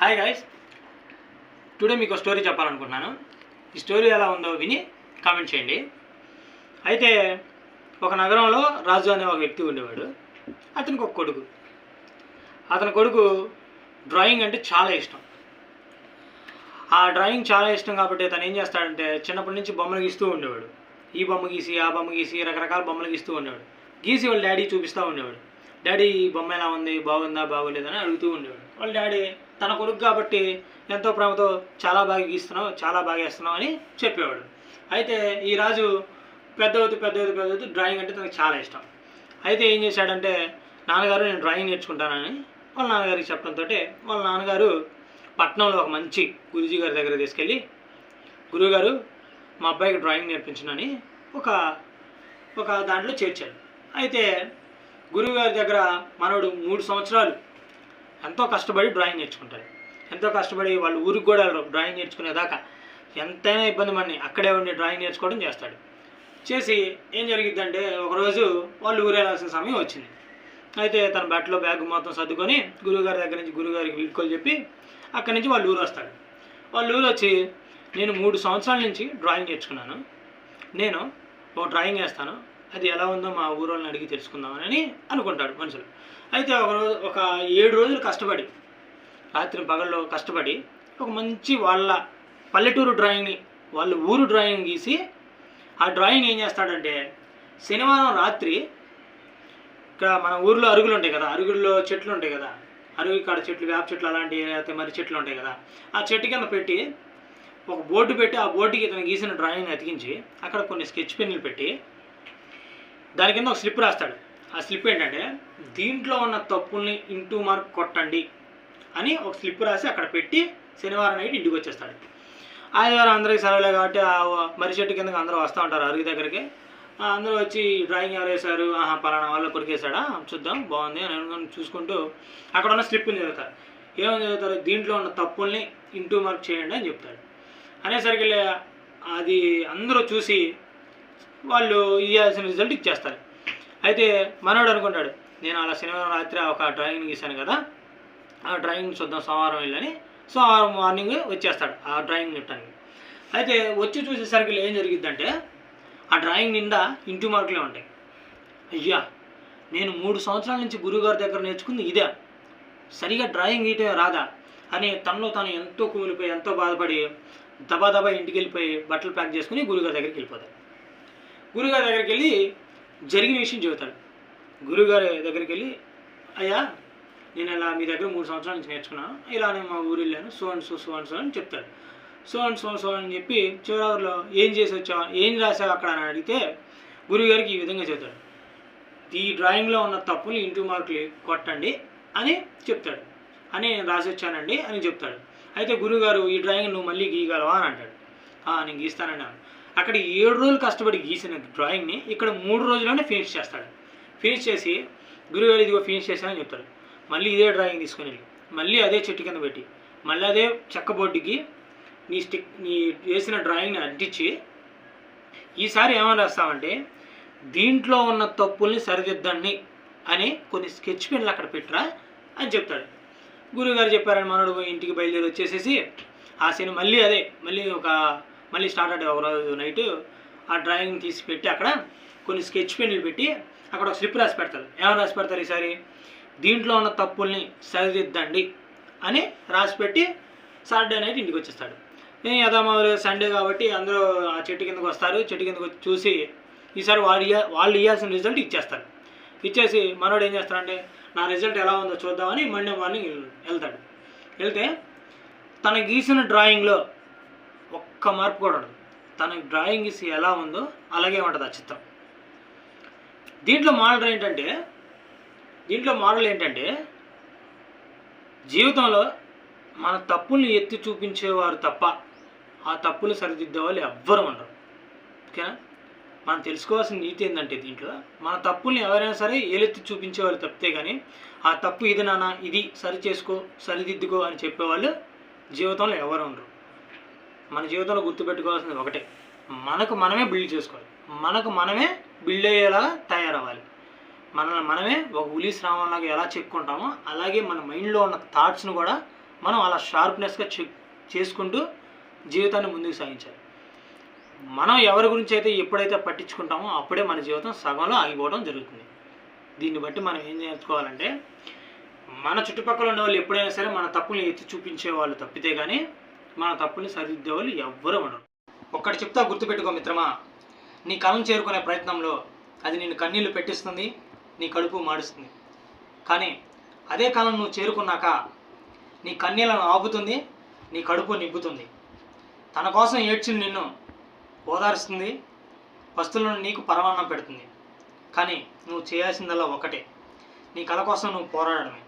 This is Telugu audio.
హాయ్ గైస్, టుడే మీకు స్టోరీ చెప్పాలనుకుంటున్నాను. ఈ స్టోరీ ఎలా ఉందో విని కామెంట్ చేయండి. అయితే ఒక నగరంలో రాజు అనే ఒక వ్యక్తి ఉండేవాడు. అతనికి ఒక కొడుకు. అతని కొడుకు డ్రాయింగ్ అంటే చాలా ఇష్టం. ఆ డ్రాయింగ్ చాలా ఇష్టం కాబట్టి తను ఏం చేస్తాడంటే చిన్నప్పటి నుంచి బొమ్మలు గీస్తూ ఉండేవాడు. ఈ బొమ్మ గీసి ఆ బొమ్మ గీసి రకరకాల బొమ్మలు గీస్తూ ఉండేవాడు. గీసి వాళ్ళ డాడీ చూపిస్తూ ఉండేవాడు. డాడీ ఈ బొమ్మ ఎలా ఉంది, బాగుందా బాగోలేదని అడుగుతూ ఉండేవాడు. వాళ్ళ డాడీ తన కొడుకు కాబట్టి ఎంతో ప్రేమతో చాలా బాగా గీస్తున్నావు, చాలా బాగా వేస్తున్నావు అని చెప్పేవాడు. అయితే ఈ రాజు పెద్దవుతూ డ్రాయింగ్ అంటే తనకు చాలా ఇష్టం. అయితే ఏం చేశాడంటే, నాన్నగారు నేను డ్రాయింగ్ నేర్చుకుంటానని వాళ్ళ నాన్నగారికి చెప్పడంతో వాళ్ళ నాన్నగారు పట్నంలో ఒక మంచి గురూజీ గారి దగ్గర తీసుకెళ్ళి, గురువుగారు మా అబ్బాయికి డ్రాయింగ్ నేర్పించనని ఒక దాంట్లో చేర్చాడు. అయితే గురువుగారి దగ్గర మనోడు 3 సంవత్సరాలు ఎంతో కష్టపడి డ్రాయింగ్ నేర్చుకుంటాడు. ఎంతో కష్టపడి వాళ్ళ ఊరికి కూడా డ్రాయింగ్ నేర్చుకునేదాకా ఎంతైనా ఇబ్బంది పడి అక్కడే ఉండి డ్రాయింగ్ నేర్చుకోవడం చేస్తాడు. చేసి ఏం జరిగిద్దంటే, ఒకరోజు వాళ్ళు ఊరు వెళ్ళాల్సిన సమయం వచ్చింది. అయితే తన బట్టలో బ్యాగ్ మొత్తం సర్దుకొని గురువుగారి దగ్గర నుంచి గురువుగారికి వీడ్కోలు చెప్పి అక్కడి నుంచి వాళ్ళ ఊరు వస్తాడు. వాళ్ళ ఊరు వచ్చి, నేను 3 సంవత్సరాల నుంచి డ్రాయింగ్ నేర్చుకున్నాను, నేను ఒక డ్రాయింగ్ వేస్తాను, అది ఎలా ఉందో మా ఊరోళ్ళని అడిగి తెలుసుకుందామని అనుకుంటాడు మనుషులు. అయితే ఒక 7 రోజులు కష్టపడి, రాత్రి పగల్లో కష్టపడి ఒక మంచి వాళ్ళ పల్లెటూరు డ్రాయింగ్ని, వాళ్ళ ఊరు డ్రాయింగ్ గీసి ఆ డ్రాయింగ్ ఏం చేస్తాడంటే, శనివారం రాత్రి ఇక్కడ మన ఊర్లో అరుగులు ఉంటాయి కదా, అరుగుల్లో చెట్లు ఉంటాయి కదా, అరుగు కాడ చెట్లు, వేప చెట్లు అలాంటివి, లేకపోతే మరి చెట్లు ఉంటాయి కదా, ఆ చెట్టు కింద పెట్టి ఒక బోర్డు పెట్టి ఆ బోర్డుకి ఇతను గీసిన డ్రాయింగ్ అతికించి అక్కడ కొన్ని స్కెచ్ పెన్నులు పెట్టి దాని కింద ఒక స్లిప్ రాస్తాడు. ఆ స్లిప్ ఏంటంటే, దీంట్లో ఉన్న తప్పుల్ని ఇంటూ మార్క్ కొట్టండి అని ఒక స్లిప్ రాసి అక్కడ పెట్టి శనివారం నైట్ ఇంటికి వచ్చేస్తాడు. ఆదివారం అందరికీ సెలవులే కాబట్టి ఆ మర్రి చెట్టు కిందకి అందరూ వస్తూ ఉంటారు అరుగు దగ్గరికి. అందరూ వచ్చి డ్రాయింగ్ ఎవరు వేశారు, పలానా వాళ్ళు కొరికేశాడా చూద్దాం బాగుంది అని అనుకుని చూసుకుంటూ అక్కడ ఉన్న స్లిప్ని చదువుతారు. ఏమని చదువుతారు, దీంట్లో ఉన్న తప్పుల్ని ఇంటూ మార్క్ చేయండి అని చెప్తాడు. అనేసరికి అది అందరూ చూసి వాళ్ళు ఇవ్వాల్సిన రిజల్ట్ ఇచ్చేస్తారు. అయితే మనోడు అనుకుంటాడు, నేను అలా శనివారం రాత్రి ఒక డ్రాయింగ్ గీశాను కదా, ఆ డ్రాయింగ్ చూద్దాం సోమవారం వెళ్ళని సోమవారం మార్నింగ్ వచ్చేస్తాడు ఆ డ్రాయింగ్ నిట్టడానికి. అయితే వచ్చి చూసేసరికి ఏం జరిగిద్దంటే, ఆ డ్రాయింగ్ నిండా ఇంటూ మార్కులే ఉంటాయి. అయ్యా, నేను 3 సంవత్సరాల నుంచి గురువుగారి దగ్గర నేర్చుకుంది ఇదే, సరిగా డ్రాయింగ్ గీయటమే రాదా అని తనలో తాను ఎంతో కుమిలిపోయి ఎంతో బాధపడి దబా ఇంటికి వెళ్ళిపోయి బట్టలు ప్యాక్ చేసుకుని గురువుగారి దగ్గరికి వెళ్ళిపోతాడు. గురువుగారి దగ్గరికి వెళ్ళి జరిగిన విషయం చెబుతాడు. గురువుగారి దగ్గరికి వెళ్ళి, అయ్యా నేను ఇలా మీ దగ్గర 3 సంవత్సరాల నుంచి నేర్చుకున్నాను, ఇలానే మా ఊరు వెళ్ళాను, సో అని చెప్తాడు. సో అని చెప్పి చివరిలో ఏం చేసి వచ్చావా, ఏం రాసావు అక్కడ అని అడిగితే గురువుగారికి ఈ విధంగా చెప్తాడు, ఈ డ్రాయింగ్లో ఉన్న తప్పులు ఇంటూ మార్కులు కొట్టండి అని చెప్తాడు. అని నేను రాసి వచ్చానండి అని చెప్తాడు. అయితే గురువుగారు, ఈ డ్రాయింగ్ నువ్వు మళ్ళీ గీయగలవా అని అంటాడు. నేను గీస్తానండి. అక్కడ 7 రోజులు కష్టపడి గీసిన డ్రాయింగ్ని ఇక్కడ 3 రోజుల్లోనే ఫినిష్ చేస్తాడు. ఫినిష్ చేసి గురువుగారు ఇదిగో ఫినిష్ చేశానని చెప్తాడు. మళ్ళీ ఇదే డ్రాయింగ్ తీసుకుని వెళ్ళి మళ్ళీ అదే చెట్టు కింద పెట్టి మళ్ళీ అదే చెక్క బోర్డుకి నీ వేసిన డ్రాయింగ్ని అంటించి, ఈసారి ఏమని రాస్తామంటే, దీంట్లో ఉన్న తప్పుల్ని సరిదిద్దండి అని కొన్ని స్కెచ్ పెన్లు అక్కడ పెట్టరా అని చెప్తాడు. గురువుగారు చెప్పారని మనోడు ఇంటికి బయలుదేరి వచ్చేసేసి ఆ సీన్ మళ్ళీ స్టార్ట్ అయ్యే ఒకరోజు నైట్ ఆ డ్రాయింగ్ తీసి పెట్టి అక్కడ కొన్ని స్కెచ్ పెన్లు పెట్టి అక్కడ ఒక స్లిప్ రాసి పెడతారు. ఏమైనా రాసి పెడతారు ఈసారి, దీంట్లో ఉన్న తప్పుల్ని సరిదిద్దండి అని రాసి పెట్టి సాటర్డే నైట్ ఇంటికి వచ్చేస్తాడు. యథామామూలుగా సండే కాబట్టి అందరూ ఆ చెట్టు కిందకు వస్తారు. చెట్టు కిందకు వచ్చి చూసి ఈసారి వాళ్ళు ఇవ్వాల్సిన రిజల్ట్ ఇచ్చేస్తారు. ఇచ్చేసి మనోడు ఏం చేస్తాడంటే, నా రిజల్ట్ ఎలా ఉందో చూద్దామని మండే మార్నింగ్ వెళ్తాడు. వెళ్తే తన గీసిన డ్రాయింగ్లో ఒక్క మార్పు కూడా ఉండదు. తన డ్రాయింగ్ గీసి ఎలా ఉందో అలాగే ఉంటుంది ఆ చిత్రం. దీంట్లో మోడల్ ఏంటంటే జీవితంలో మన తప్పుల్ని ఎత్తి చూపించేవారు తప్ప ఆ తప్పులు సరిదిద్దే వాళ్ళు ఎవ్వరూ ఉండరు. ఓకేనా? మనం తెలుసుకోవాల్సిన నీతి ఏంటంటే, దీంట్లో మన తప్పుల్ని ఎవరైనా సరే ఏలెత్తి చూపించేవాళ్ళు తప్పితే కానీ ఆ తప్పు ఇది నాన్న, ఇది సరి చేసుకో, సరిదిద్దుకో అని చెప్పేవాళ్ళు జీవితంలో ఎవరు ఉండరు. మన జీవితంలో గుర్తుపెట్టుకోవాల్సింది ఒకటే, మనకు మనమే బిల్డ్ చేసుకోవాలి, మనకు మనమే బిల్డ్ అయ్యేలా తయారవ్వాలి. మనల్ని మనమే ఒక ఉలి శ్రావంలాగా ఎలా చెప్పుకుంటామో అలాగే మన మైండ్లో ఉన్న థాట్స్ను కూడా మనం అలా షార్ప్నెస్గా చేసుకుంటూ జీవితాన్ని ముందుకు సాగించాలి. మనం ఎవరి గురించి అయితే ఎప్పుడైతే పట్టించుకుంటామో అప్పుడే మన జీవితం సగంలో ఆగిపోవడం జరుగుతుంది. దీన్ని బట్టి మనం ఏం నేర్చుకోవాలంటే, మన చుట్టుపక్కల ఉన్న వాళ్ళు ఎప్పుడైనా సరే మన తప్పుల్ని ఎత్తి చూపించే వాళ్ళు తప్పితే కానీ మన తప్పుల్ని సరిదిద్దే వాళ్ళు ఎవ్వరూ ఉండరు. ఒక్కటి చెప్తా, గుర్తుపెట్టుకో మిత్రమా, నీ కళను చేరుకునే ప్రయత్నంలో అది నిన్ను కన్నీళ్లు పెట్టిస్తుంది, నీ కడుపు మాడుస్తుంది. కానీ అదే కళను నువ్వు చేరుకున్నాక నీ కన్నీళ్లను ఆపుతుంది, నీ కడుపు నింపుతుంది. తన కోసం ఏడ్చిన నిన్ను ఓదారుస్తుంది, పస్తులను నీకు పరమాన్నం పెడుతుంది. కానీ నువ్వు చేయాల్సిందల్లా ఒకటే, నీ కళ కోసం నువ్వు పోరాడమే.